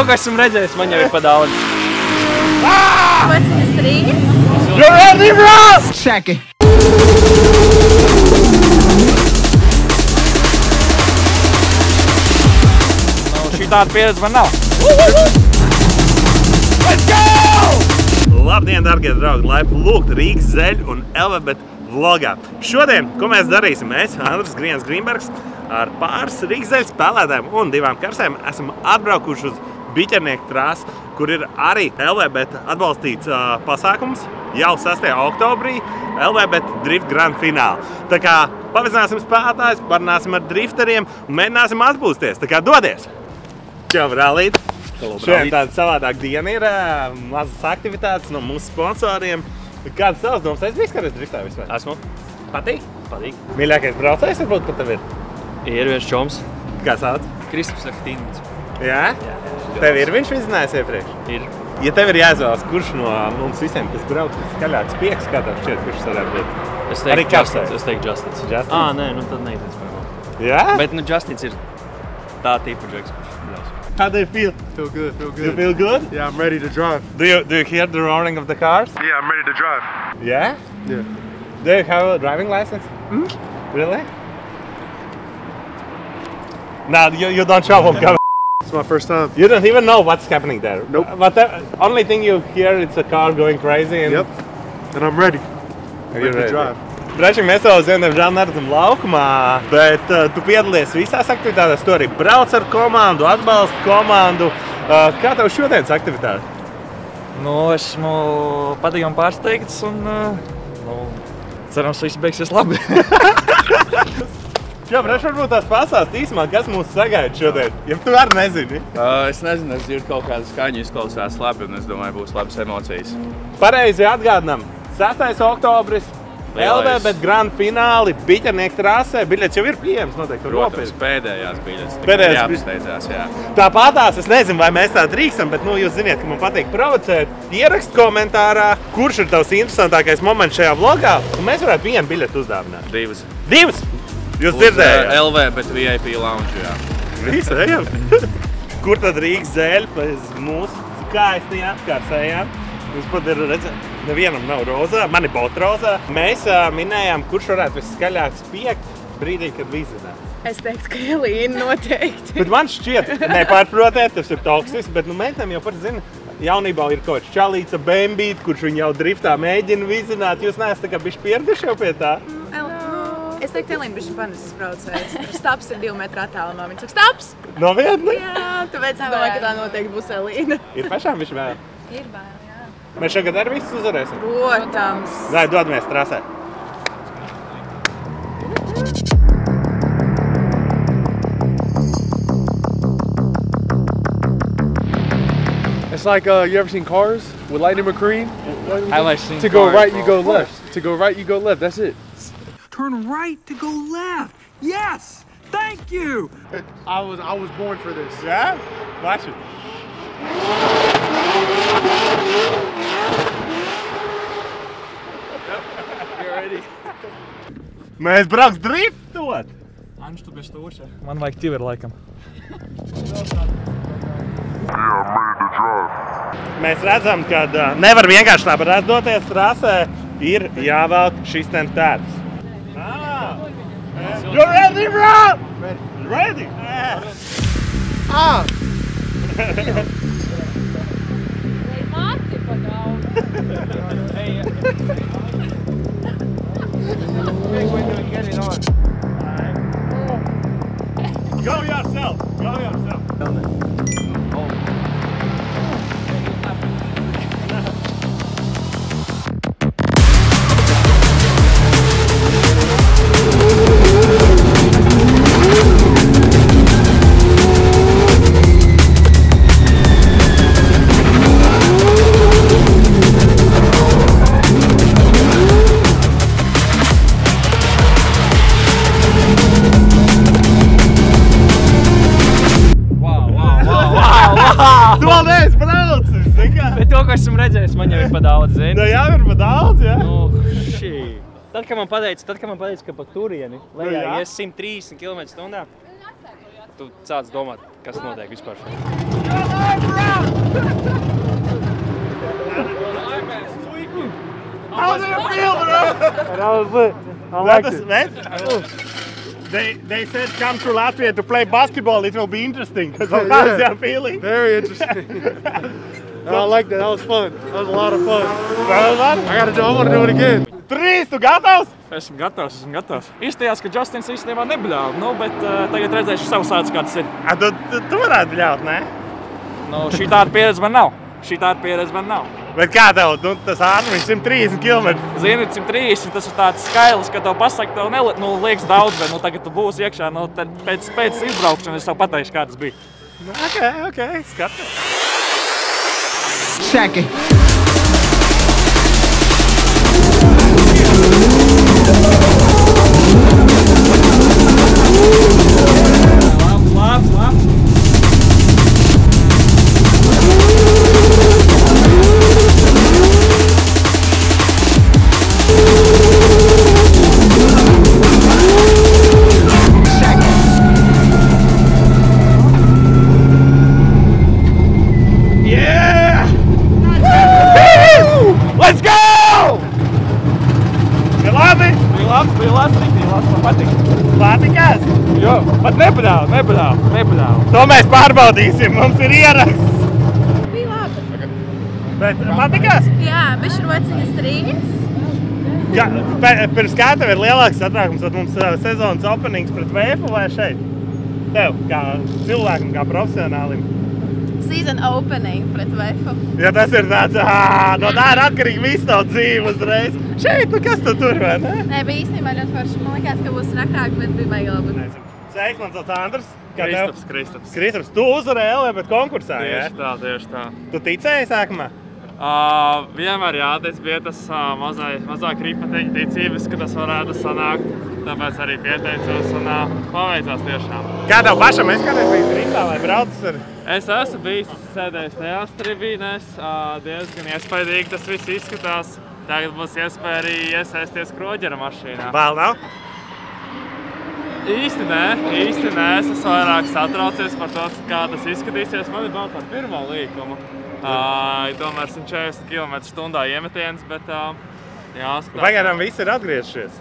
ko esmu redzējis, man jau ir pa daudz. What's in the streets? You're ready, bro! Check it. Šī tāda pieredze man nav. Let's go! Labdien, dargie draugi! Laipni lūgt Rīgas Zeļu un LVBet vlogā. Šodien, ko mēs darīsim? Mēs, Andris Griens Grīnbergs, ar pāris Rīgas Zeļu spēlētājiem un divām karsēm esam atbraukuši uz Biķernieku trasu, kur ir arī LVBet atbalstīts pasākums jau 6. oktobrī LVBet Drift Grand Fināli. Tā kā pavizināsim spēlētājus, parunāsim ar drifteriem un mēģināsim atpūsties. Tā kā dodies! Čau, brālīt! Šodien tāda savādāk diena ir, mazas aktivitātes no mūsu sponsoriem. Kādas savas domas? Es biju kādreiz driftā vispār? Esmu. Patīk? Patīk. Mīļākais braucējs varbūt pat tev ir? Ir viens čoms. Kā sauc? Kristaps Aktīnits. Jā? Tev ir viņš vizinājis iepriekš? Ir. Ja tev ir jāizvēlas, kurš no mums visiem, kas brauc, skaļāks pieks, kā tev šķiet, kurš varētu būt? Es Arī teiktu karstais. Justins. Es teiktu Justins. Justins? Nē, nu tad neitēc man. Jā? Bet, nu, Justins ir tā tipa džeks, kurš brauc. How do you feel? Feel good, feel good. You feel good? Yeah, I'm ready to drive. Do you hear the roaring of the cars? Yeah, I'm ready to drive. Yeah? Yeah. Do you have a driving license? Really? No, you don't show them. It's my first time. You don't even know what's happening there. Nope. But the only thing you hear is a car going crazy. And Yep. And I'm ready. You're Ready to drive. Brāļi, mēs jau zinām, diemžēl neredzam laukumā, bet tu piedalies visās aktivitātēs. Tu arī brauc ar komandu, atbalsti komandu. Kā tev šodienas aktivitāte? Nu, esmu patīkami pārsteigts un, cerams, viss beigsies labi. Jā, brāļi, varbūt tās pasāst īsumā, kas mūs sagaida šodien, ja tu arī nezini. Es nezinu, es dzirdu kaut kādu skaņu, izklausās labi, un es domāju, būs labas emocijas. Pareizi atgādinām, 6. oktobris, LVBet Grand Fināli, Biķernieku trasē. Biļets jau ir pieejams noteikti. Protams, pēdējās biļetes. Pēdējās jāapsteidzās, jā. Tāpatās, es nezinu, vai mēs tā drīkstam, bet jūs ziniet, ka man patīk provocēt. Ierakst komentārā, kurš ir tavs interesantākais moments šajā vlogā, un mēs varētu vienu biļetu uzdāvināt. Divas. Divas? Jūs Uz dzirdējāt? LVBet VIP lounge, jā. Visu ejam. Kur tad Rīgas Zeļa pēc mūsu skaistajām karsējām? Mums pat ir redzēt, nevienam nav rozā, man ir botrozā. Mēs minējām, kurš varētu viskaļāks piekt brīdī, kad vizināt. Es teiktu, ka Elīna noteikti. Bet man šķiet, nepārprotiet, tas ir toksisks, bet meitām jau par zina, jaunībā ir kaut kāds čalīts, bembīt, kurš viņu jau driftā mēģina vizināt. Jūs neesat tā kā bišķi pieraduši jau pie tā? Es teiktu, Elīna bišķi panesis braucējs. Tur Staps ir 2 metru attālumā. Viņa saka, Staps! Novietni? Jā, tāpēc es domāju, ka tā noteikti būs Elīna. Ir pašām bišķi vēl. Ir bail, jā. Mēs šogad arī visus uzvarēsim. Protams. Vai, dodamies trasē. It's like, you ever seen Cars with Lightning McQueen? Have I seen To go Cars? right, you go left. To go right, you go left. That's it. Turn right to go left. Yes, thank you. I was born for this. Jā? Vaši. Mēs brauks driftot! Anš, tu bieži tūši. Man vajag ķiveri laikam. Mēs redzam, ka nevar vienkārši tāpat doties trasē, ir jāvelk šis ten tērps. You ready, bro? Ready? Mati pa Go yourself. Go yourself. Tu vēl neesi braucis, zini kā? Bet to, ko esmu redzējis, man jau ir pa daudz, zini. Nu jā, ir pa daudz, jā? Nu, šī. Tad, kad man pateica, ka pa turieni lejā jā. ies 130 km/h, tu sāc domāt, kas notiek vispār šeit. was lit. I liked it. They said come to Latvia to play basketball. It will be interesting. How is their feeling? Very interesting. I liked it. That was fun. That was a lot of fun. I want to do it again. 3, tu gatavs? Esmu gatavs. Izstījās, ka Justins īstenībā nebļāva, bet tagad redzēšu savus ādus, kā tas ir. Tu varētu bļaut, ne? Šī tāda pieredze man nav. Bet kā tev, tas ātrums 130 km? Zini, 130, tas ir tāds skaidrs, ka tev pasaka, tev liekas daudz, bet tagad tu būsi iekšā, tad pēc izbraukšanas es tev pateikšu, kā tas bija. Ok, skaties. Second. Labi. Let's go! Bija labi, man patīk. Patikās? Jo, pat nepadāv. To mēs pārbaudīsim, mums ir ieraksts. Bija labi. Bet patikās? Jā, bišķi rociņas Rīgas. Pirms kā tev ir lielāks satraukums, tad mums sezonas openings pret VF vai šeit? Tev, kā cilvēkam, kā profesionālim. Season opening pret VF. Ja tas ir tāds, no tā ir atkarīgi visu tavu dzīvi uzreiz. Šeit, kas tu tur, vai ne? Nē, bija īstenībā ļoti forši. Man likās, ka būs rakāk, bet bija baigi labi. Sveiks, man sauc Andrs. Kristaps. Tu uzvarēji LVB konkursā, ja? Tieši tā. Tu ticēji sākumā? Vienmēr jātic bija tas mazā kripatiņa ticības, ka tas varētu sanākt. Tāpēc arī pieteicos un paveicās tiešām. Kā tev pašam, es kādreiz biju rītā vai braucis ar? Es esmu bijis sēdējis tajās tribīnēs. Diezgan iespaidīgi tas viss izskatās. Tagad būs iespēja arī iesaisties kroģera mašīnā. Vēl nav? Īsti nē. Es esmu vairāk satraucies par to, kā tas izskatīsies. Man ir vēl par pirmo līkumu. Tomēr 140 km/h iemetiens, bet jāskatās. Pagaidām visi ir atgriezušies.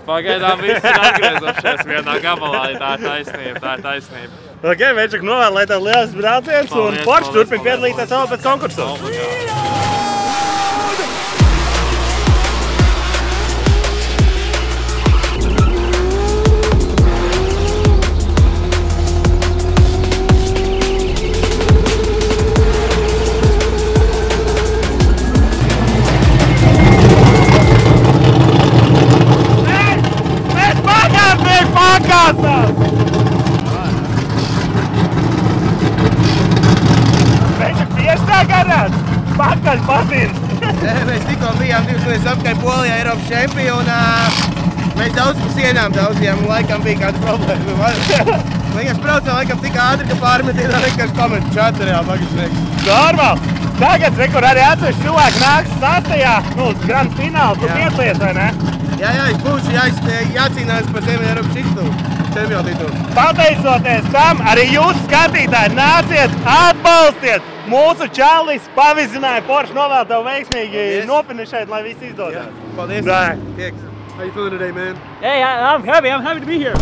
Vienā gabalā. Tā ir taisnība. Ok, Večak, novēl, lai tev liels brauciens un forši turpin piedalīties vēl pēc konkursos. Pakaļ patīrs! Mēs tikko bijām 2 nedēļas apkārt Polijā Eiropas čempionā. Mēs daudz pa sienām daudzījām un laikam bija kāda problēma. Vienkārši braucām laikam tik ātri, ka pārmetienā vienkārši pametu čatu reāli magažnieks. Normāli! Tagad, kur arī atsevišķi cilvēki nāks sastajā, uz grand finālu, tu piedalies, vai ne? Jā, es būšu jācīnās par Ziemeļa Eiropas čempionu titulu. Pateicoties tam, arī jūs skatītāji nāciet, atbalstiet! Mūsu čalis pavizināja Porsche, novēl tev veiksmīgi nofinišēt, lai viss izdodas. Paldies! How you feeling today, man? Hey, I'm happy to be here.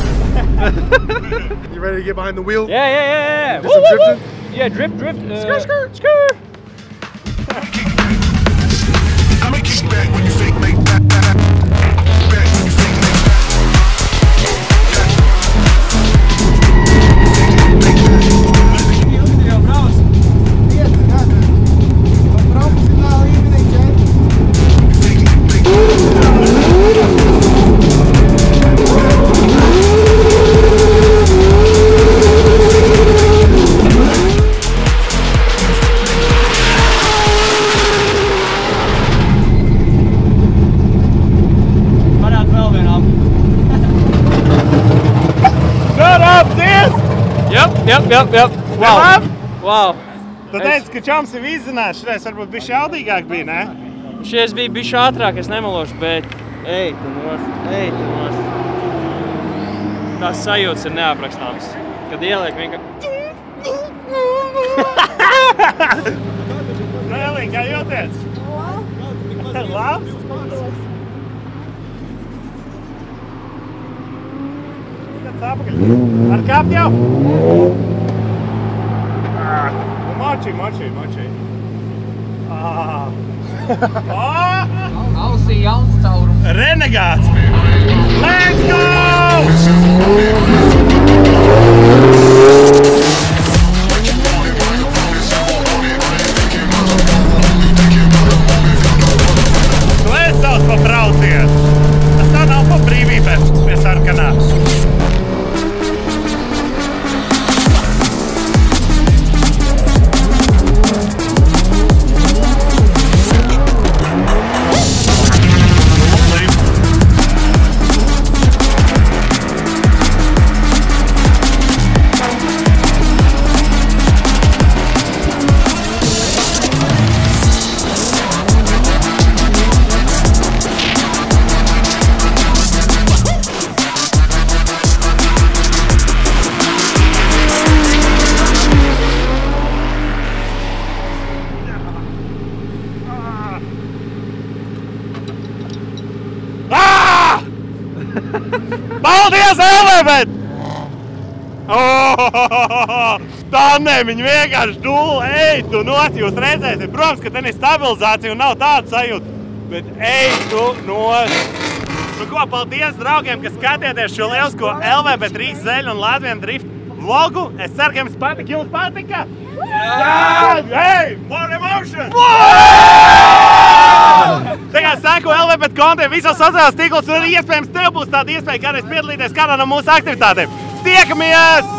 You ready to get behind the wheel? Yeah. Do some drifting? Yeah, drift. Skirt. I'ma kick back when you fake make back when you fake make Yep. Wow. Tu teici, ka čoms ir izzināts, šreiz varbūt bišķi jaudīgāk bija, ne? Šies bija bišķi ātrāk, es nemelošu, bet ej tu nost. Tās sajūtas ir neaprakstāmas, kad ieliek vienkārši... Nēlīn, kā jūties? Labs? apakaļ. Var kāpt jau? Moči. Ausī jauns caurums. Renegāts! Let's go! Tu esi savs pabraucies. Tas tā nav pa brīvībai pie sarkanā. Paldies, Elebet! Tā ne, viņi vienkārši dūla, ej tu not, jūs redzēsiet. Protams, ka te ir stabilizācija un nav tāda sajūta, bet ej tu not. Nu ko, paldies draugiem, kas skatieties šo lielisko Elebet Rīgas zeļu un Latvijas drift vlogu. Es ceru, ka jums patika. Jums patika? Jā! Hey, more emotion! Tagad sēku Elebet kontiem visos sociālajos tīklos un arī iespējams tev būs tāda iespēja kādreiz piedalīties kādā no mūsu aktivitātēm. Tiekamies!